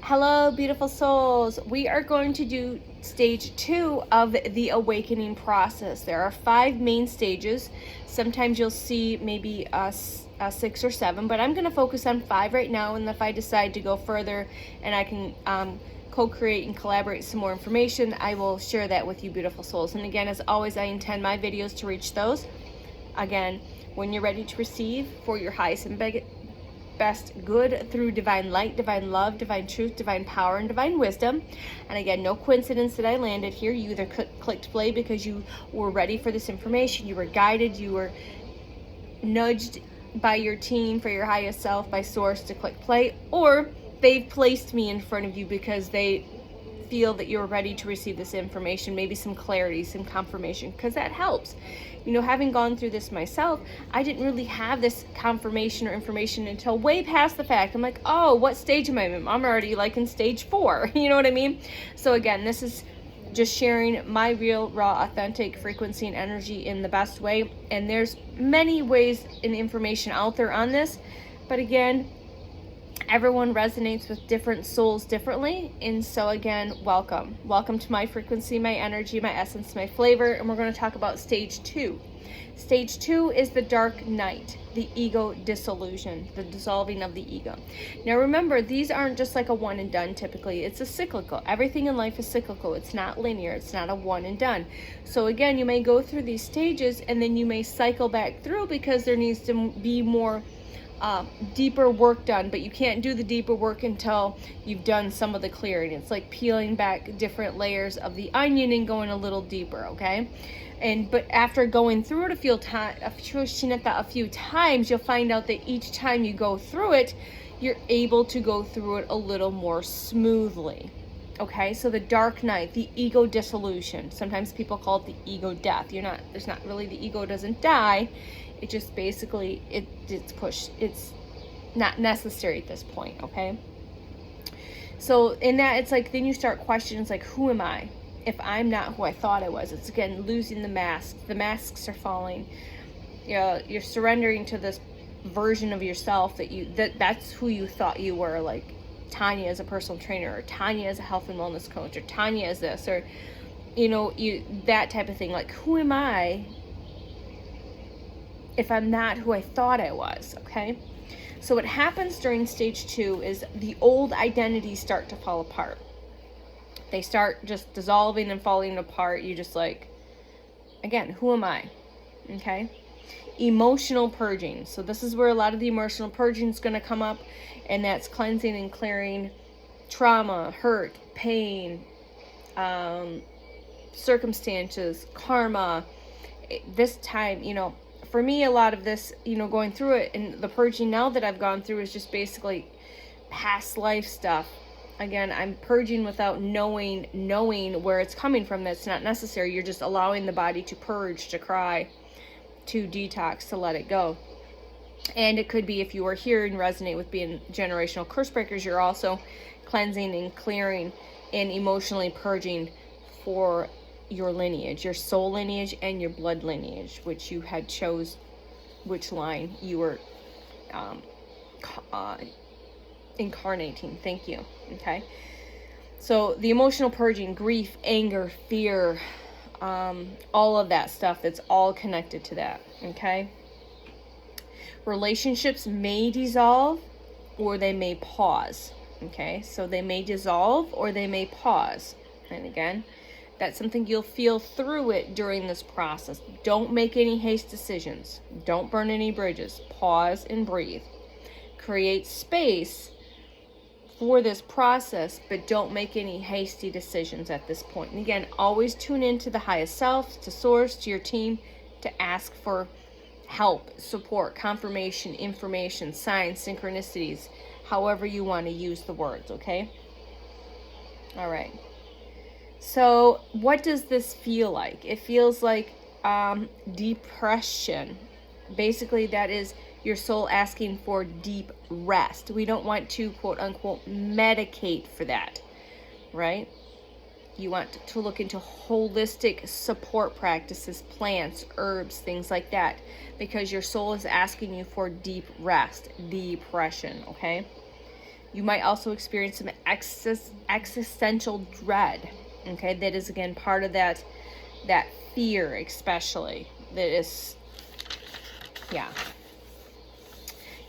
Hello, beautiful souls. We are going to do stage 2 of the awakening process. There are 5 main stages. Sometimes you'll see maybe a 6 or 7, but I'm going to focus on 5 right now. And if I decide to go further and I can co-create and collaborate some more information, I will share that with you, beautiful souls. And again, as always, I intend my videos to reach those. Again, when you're ready to receive for your highest and best good through divine light, divine love, divine truth, divine power, and divine wisdom. And again, no coincidence that I landed here. You either clicked play because you were ready for this information, you were guided, you were nudged by your team, for your highest self, by source to click play, or they've placed me in front of you because they feel that you're ready to receive this information, maybe some clarity, some confirmation, because that helps. You know, having gone through this myself, I didn't really have this confirmation or information until way past the fact. I'm like, oh, what stage am I in? I'm already like in stage 4. You know what I mean? So again, this is just sharing my real, raw, authentic frequency and energy in the best way. And there's many ways and information out there on this. But again, everyone resonates with different souls differently. And so again, welcome to my frequency, my energy, my essence, my flavor. And we're going to talk about stage 2. Stage 2 is the dark night, the ego dissolution, the dissolving of the ego. Now remember, these aren't just like a one and done. Typically it's a cyclical. Everything in life is cyclical. It's not linear. It's not a one and done. So again, you may go through these stages and then you may cycle back through because there needs to be more deeper work done, but you can't do the deeper work until you've done some of the clearing. It's like peeling back different layers of the onion and going a little deeper, okay? But after going through it a few times, you'll find out that each time you go through it, you're able to go through it a little more smoothly. Okay, so the dark night, the ego dissolution. Sometimes people call it the ego death. There's not really, the ego doesn't die. It just basically, it's pushed. It's not necessary at this point, okay? So in that, it's like, then you start questions like, who am I? If I'm not who I thought I was. It's again, losing the mask. The masks are falling. You're surrendering to this version of yourself that's who you thought you were, like Tanya as a personal trainer, or Tanya as a health and wellness coach, or Tanya as this, or that type of thing. Like, who am I if I'm not who I thought I was? Okay, so what happens during stage 2 is the old identities start to fall apart. They start just dissolving and falling apart. You just like, again, who am I? Okay, emotional purging. So this is where a lot of the emotional purging is going to come up, and that's cleansing and clearing trauma, hurt, pain, circumstances, karma. This time, for me, a lot of this, going through it and the purging now that I've gone through is just basically past life stuff. Again, I'm purging without knowing where it's coming from. That's not necessary. You're just allowing the body to purge, to cry, to detox, to let it go. And it could be, if you are here and resonate with being generational curse breakers, you're also cleansing and clearing and emotionally purging for your lineage, your soul lineage and your blood lineage, which you had chose which line you were incarnating. Thank you. Okay, so the emotional purging, grief, anger, fear, all of that stuff, that's all connected to that. Okay, relationships may dissolve or they may pause. Okay, so they may dissolve or they may pause. And again, that's something you'll feel through it during this process. Don't make any hasty decisions. Don't burn any bridges. Pause and breathe. Create space for this process, but don't make any hasty decisions at this point. And again, always tune into the highest self, to source, to your team, to ask for help, support, confirmation, information, signs, synchronicities, however you want to use the words, okay? All right. So what does this feel like? It feels like depression. Basically, that is your soul asking for deep rest. We don't want to, quote unquote, medicate for that, right? You want to look into holistic support practices, plants, herbs, things like that, because your soul is asking you for deep rest, depression, okay? You might also experience some existential dread. Okay, that is again part of that fear, especially that is, yeah.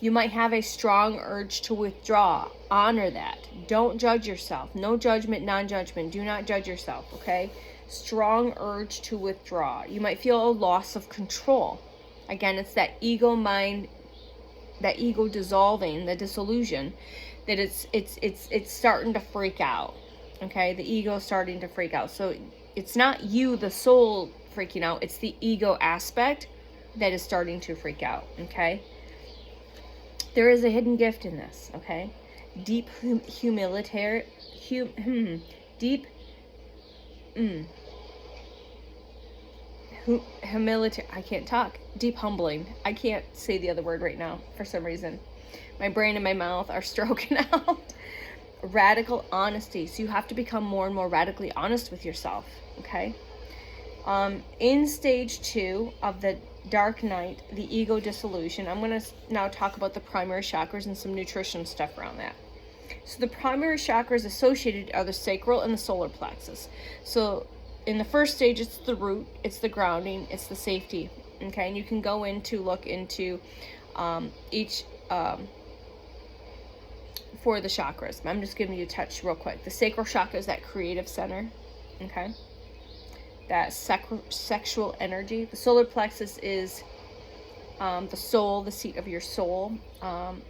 You might have a strong urge to withdraw. Honor that. Don't judge yourself. No judgment, non-judgment. Do not judge yourself, okay? Strong urge to withdraw. You might feel a loss of control. Again, it's that ego mind, that ego dissolving, the dissolution, that it's starting to freak out. Okay? The ego is starting to freak out. So it's not you, the soul, freaking out. It's the ego aspect that is starting to freak out. Okay? There is a hidden gift in this, okay? Deep humility, I can't talk. Deep humbling. I can't say the other word right now for some reason. My brain and my mouth are stroking out. Radical honesty. So you have to become more and more radically honest with yourself, okay? In stage 2 of the dark night, the ego dissolution, I'm going to now talk about the primary chakras and some nutrition stuff around that. So the primary chakras associated are the sacral and the solar plexus. So in the first stage, it's the root, it's the grounding, it's the safety. Okay, and you can go look into each for the chakras. I'm just giving you a touch real quick. The sacral chakra is that creative center. Okay. That sexual energy. The solar plexus is the soul, the seat of your soul,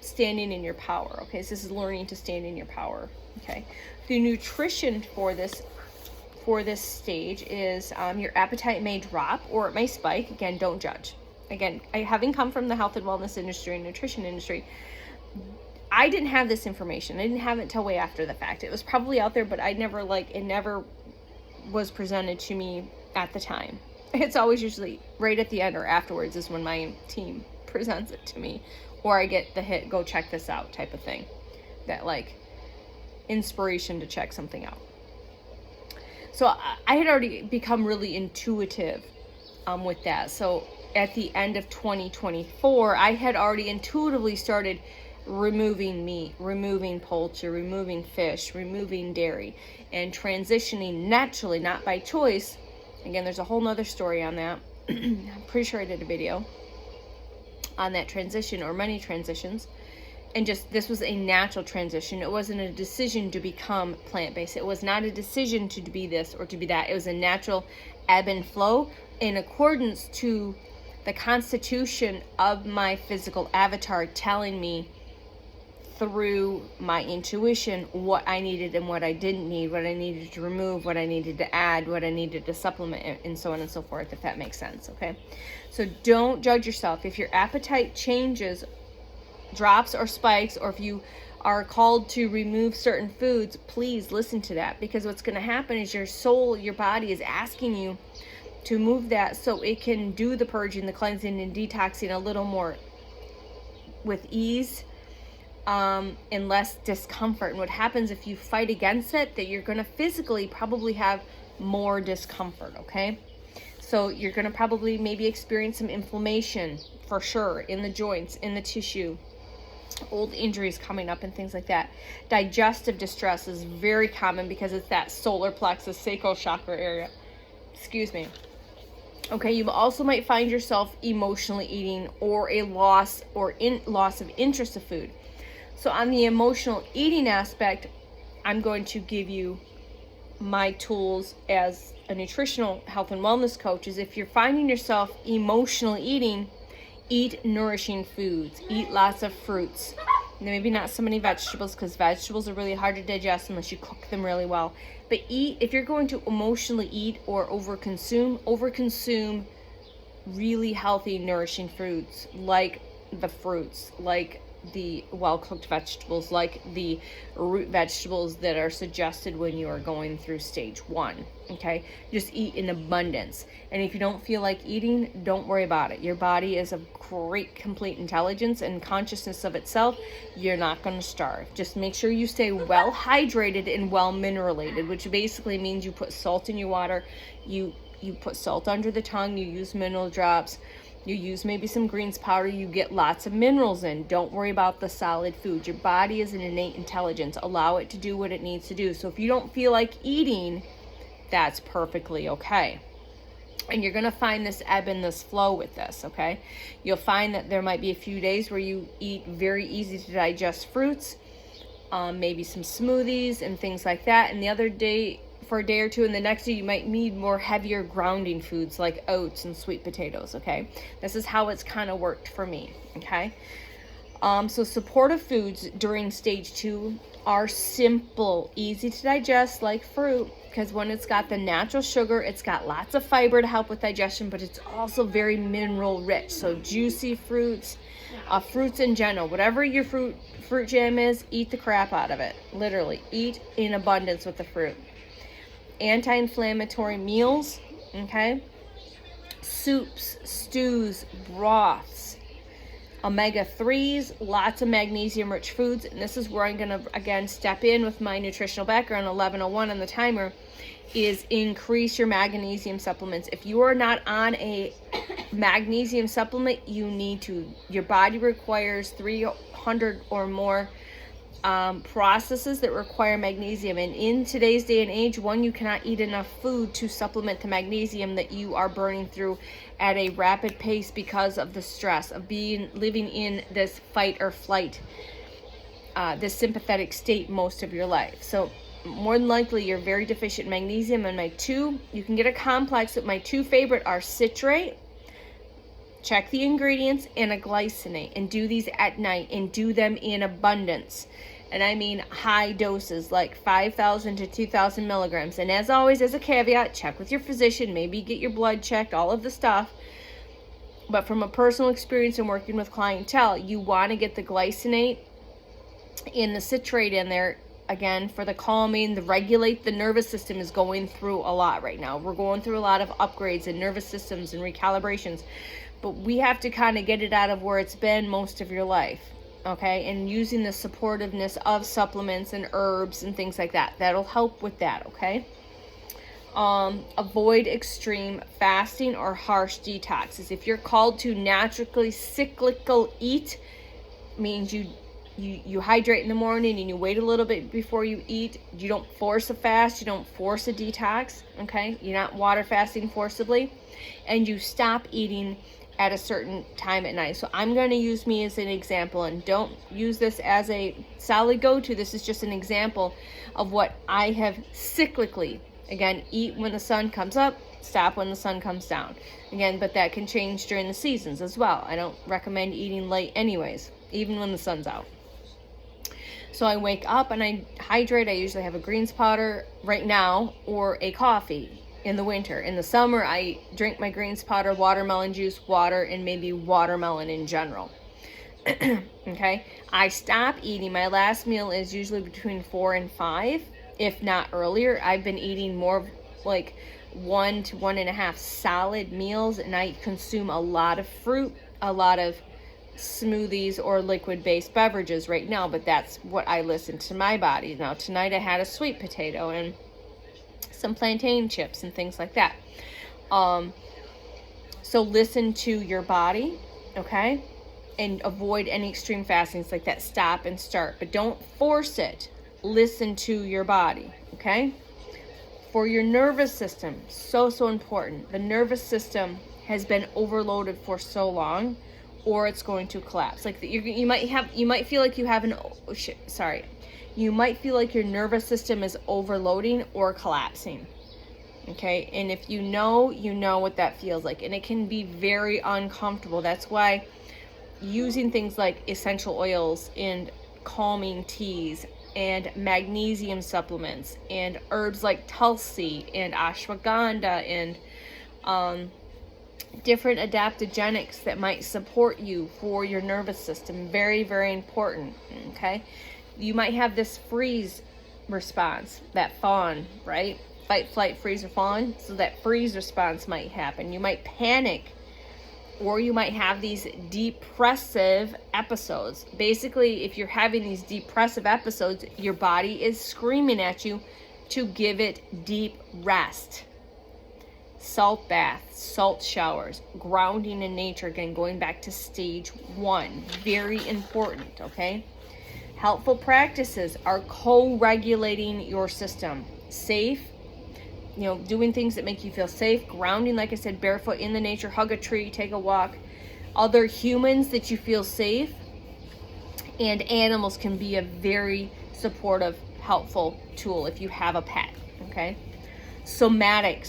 standing in your power. Okay, so this is learning to stand in your power. Okay, the nutrition for this stage is your appetite may drop or it may spike. Again, don't judge. Again, having come from the health and wellness industry and nutrition industry, I didn't have this information. I didn't have it till way after the fact. It was probably out there, but it never was presented to me at the time. It's always usually right at the end or afterwards is when my team presents it to me, or I get the hit, go check this out type of thing, that like inspiration to check something out. So I had already become really intuitive with that. So at the end of 2024, I had already intuitively started removing meat, removing poultry, removing fish, removing dairy, and transitioning naturally, not by choice. Again, there's a whole nother story on that. I'm pretty sure I did a video on that transition, or many transitions. And just, this was a natural transition. It wasn't a decision to become plant-based. It was not a decision to be this or to be that. It was a natural ebb and flow in accordance to the constitution of my physical avatar telling me through my intuition what I needed and what I didn't need, what I needed to remove, what I needed to add, what I needed to supplement, and so on and so forth, if that makes sense, okay? So don't judge yourself. If your appetite changes, drops or spikes, or if you are called to remove certain foods, please listen to that, because what's going to happen is your soul, your body is asking you to move that so it can do the purging, the cleansing, and detoxing a little more with ease, and less discomfort. And what happens if you fight against it, that you're going to physically probably have more discomfort, okay? So you're going to probably maybe experience some inflammation for sure in the joints, in the tissue, old injuries coming up and things like that. Digestive distress is very common because it's that solar plexus, sacral chakra area. Excuse me. Okay, you also might find yourself emotionally eating, or a loss of interest of food. So on the emotional eating aspect, I'm going to give you my tools as a nutritional health and wellness coach. Is if you're finding yourself emotionally eating, eat nourishing foods, eat lots of fruits. Maybe not so many vegetables, because vegetables are really hard to digest unless you cook them really well. But eat, if you're going to emotionally eat or overconsume really healthy, nourishing foods, like the fruits, like the well-cooked vegetables, like the root vegetables that are suggested when you are going through stage 1, okay? Just eat in abundance. And if you don't feel like eating, don't worry about it. Your body is of great complete intelligence and consciousness of itself. You're not going to starve. Just make sure you stay well hydrated and well mineralated, which basically means you put salt in your water, you put salt under the tongue, you use mineral drops, You use maybe some greens powder, you get lots of minerals in. Don't worry about the solid food. Your body is an innate intelligence. Allow it to do what it needs to do. So if you don't feel like eating, that's perfectly okay. And you're going to find this ebb and this flow with this, okay? You'll find that there might be a few days where you eat very easy to digest fruits, maybe some smoothies and things like that. And the other day, for a day or two, and the next day you might need more heavier grounding foods like oats and sweet potatoes, okay? This is how it's kind of worked for me, okay? So supportive foods during stage 2 are simple, easy to digest like fruit, because when it's got the natural sugar, it's got lots of fiber to help with digestion, but it's also very mineral rich. So juicy fruits, fruits in general, whatever your fruit jam is, eat the crap out of it. Literally, eat in abundance with the fruit. Anti-inflammatory meals, okay? Soups, stews, broths, omega-3s, lots of magnesium-rich foods. And this is where I'm going to, again, step in with my nutritional background, 1101 on the timer, is increase your magnesium supplements. If you are not on a magnesium supplement, you need to. Your body requires 300 or more processes that require magnesium, and in today's day and age, you cannot eat enough food to supplement the magnesium that you are burning through at a rapid pace because of the stress of living in this fight or flight, this sympathetic state most of your life. So more than likely you're very deficient in magnesium. And you can get a complex, but my 2 favorite are citrate, check the ingredients, and a glycinate, and do these at night and do them in abundance. And I mean high doses, like 5,000 to 2,000 milligrams. And as always, as a caveat, check with your physician, maybe get your blood checked, all of the stuff. But from a personal experience and working with clientele, you want to get the glycinate and the citrate in there, again, for the calming, the regulate. The nervous system is going through a lot right now. We're going through a lot of upgrades in nervous systems and recalibrations. But we have to kind of get it out of where it's been most of your life. Okay, and using the supportiveness of supplements and herbs and things like that. That'll help with that, okay? Avoid extreme fasting or harsh detoxes. If you're called to naturally cyclical eat, means you hydrate in the morning and you wait a little bit before you eat. You don't force a fast, you don't force a detox, okay? You're not water fasting forcibly, and you stop eating at a certain time at night. So I'm going to use me as an example, and don't use this as a solid go-to. This is just an example of what I have cyclically. Again, eat when the sun comes up, stop when the sun comes down. Again, but that can change during the seasons as well. I don't recommend eating late anyways, even when the sun's out. So I wake up and I hydrate. I usually have a greens powder right now or a coffee. In the winter. In the summer, I drink my greens powder, watermelon juice, water, and maybe watermelon in general. Okay? I stop eating. My last meal is usually between 4 and 5, if not earlier. I've been eating more like 1 to 1.5 solid meals, and I consume a lot of fruit, a lot of smoothies or liquid-based beverages right now, but that's what I listen to my body. Now, tonight I had a sweet potato and some plantain chips and things like that. So listen to your body, okay? And avoid any extreme fastings like that. Stop and start, but don't force it. Listen to your body, okay? For your nervous system, so important. The nervous system has been overloaded for so long, or it's going to collapse. Like you might feel like you have you might feel like your nervous system is overloading or collapsing. Okay, and if you know what that feels like, and it can be very uncomfortable. That's why using things like essential oils and calming teas and magnesium supplements and herbs like tulsi and ashwagandha and different adaptogenics that might support you for your nervous system, very, very important. Okay, you might have this freeze response, that fawn, right? Fight, flight, freeze, or fawn. So that freeze response might happen. You might panic, or you might have these depressive episodes. Basically, if you're having these depressive episodes, your body is screaming at you to give it deep rest. salt baths, salt showers, grounding in nature. Again, going back to stage 1, very important, okay? Helpful practices are co-regulating your system. Safe, doing things that make you feel safe. Grounding, like I said, barefoot in the nature, hug a tree, take a walk. Other humans that you feel safe. And animals can be a very supportive, helpful tool if you have a pet, okay? Somatic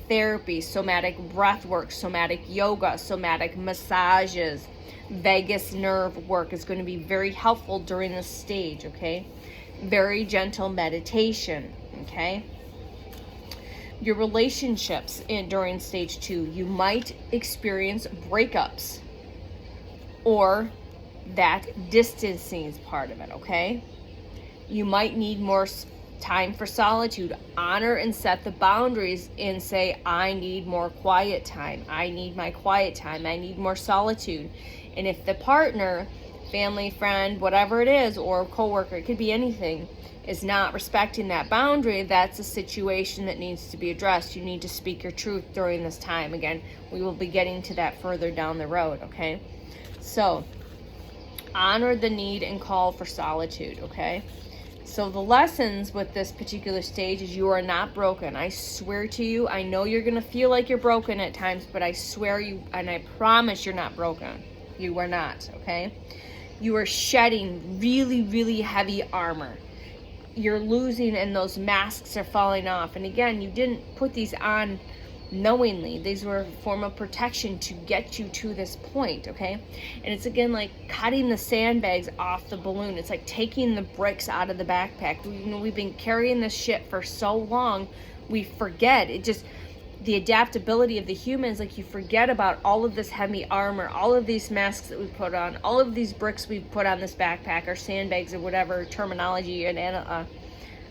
therapy, somatic breath work, somatic yoga, somatic massages, vagus nerve work is going to be very helpful during this stage, okay? Very gentle meditation, okay? Your relationships during stage 2, you might experience breakups or that distancing is part of it, okay? You might need more time for solitude. Honor and set the boundaries and say, I need more quiet time. I need my quiet time. I need more solitude. And if the partner, family, friend, whatever it is, or coworker, it could be anything, is not respecting that boundary, that's a situation that needs to be addressed. You need to speak your truth during this time. Again, we will be getting to that further down the road, okay? So, honor the need and call for solitude, okay? So the lessons with this particular stage is you are not broken. I swear to you, I know you're going to feel like you're broken at times, but I swear you, and I promise you're not broken. You are not, okay? You are shedding really, really heavy armor. You're losing and those masks are falling off. And again, you didn't put these on knowingly. These were a form of protection to get you to this point, okay? And it's again like cutting the sandbags off the balloon. It's like taking the bricks out of the backpack. We've been carrying this shit for so long, we forget. It just, the adaptability of the humans, like you forget about all of this heavy armor, all of these masks that we put on, all of these bricks we put on this backpack, or sandbags, or whatever terminology and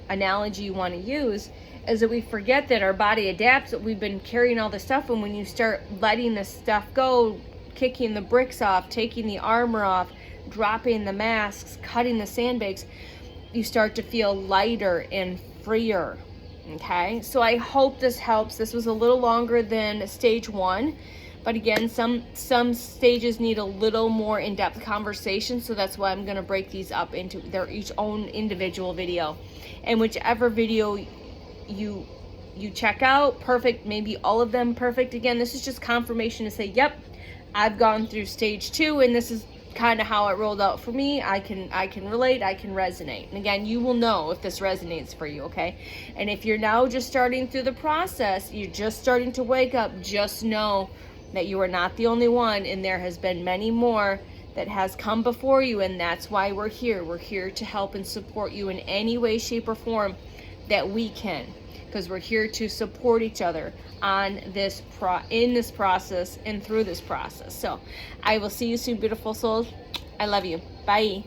analogy you want to use, is that we forget that our body adapts, that we've been carrying all this stuff, and when you start letting this stuff go, kicking the bricks off, taking the armor off, dropping the masks, cutting the sandbags, you start to feel lighter and freer, okay? So I hope this helps. This was a little longer than stage 1, but again, some stages need a little more in-depth conversation, so that's why I'm going to break these up into their each own individual video. And whichever video you check out, perfect, maybe all of them perfect. Again, this is just confirmation to say, yep, I've gone through stage 2 and this is kind of how it rolled out for me. I can relate, I can resonate. And again, you will know if this resonates for you, okay? And if you're now just starting through the process, you're just starting to wake up, just know that you are not the only one, and there has been many more that has come before you, and that's why we're here. We're here to help and support you in any way, shape, or form that we can, because we're here to support each other on this in this process and through this process. So I will see you soon, beautiful souls. I love you. Bye.